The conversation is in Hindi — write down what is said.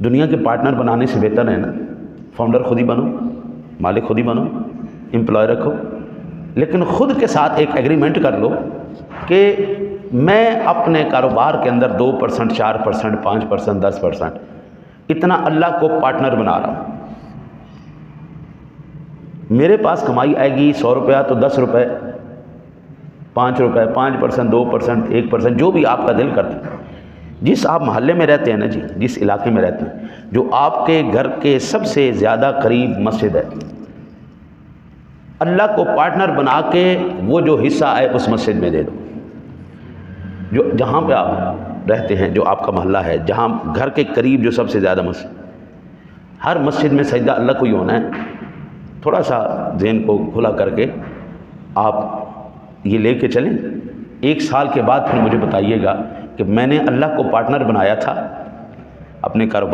दुनिया के पार्टनर बनाने से बेहतर है ना, फाउंडर खुद ही बनो, मालिक खुद ही बनो, एम्प्लॉय रखो, लेकिन ख़ुद के साथ एक एग्रीमेंट कर लो कि मैं अपने कारोबार के अंदर 2%, 4%, 5%, 10% इतना अल्लाह को पार्टनर बना रहा हूँ। मेरे पास कमाई आएगी 100 रुपया तो 10 रुपये, 5 रुपये, 5%, 2%, 1%, जो भी आपका दिल करता है। जिस आप मोहल्ले में रहते हैं ना जी, जिस इलाके में रहते हैं, जो आपके घर के सबसे ज़्यादा करीब मस्जिद है, अल्लाह को पार्टनर बना के वो जो हिस्सा आए उस मस्जिद में दे दो। जो जहाँ पे आप रहते हैं, जो आपका मोहल्ला है, जहाँ घर के करीब जो सबसे ज़्यादा मस्जिद, हर मस्जिद में सजदा अल्लाह को ही होना है। थोड़ा सा ज़हन को खुला करके आप ये लेके चलें। 1 साल के बाद फिर मुझे बताइएगा कि मैंने अल्लाह को पार्टनर बनाया था अपने कारोबार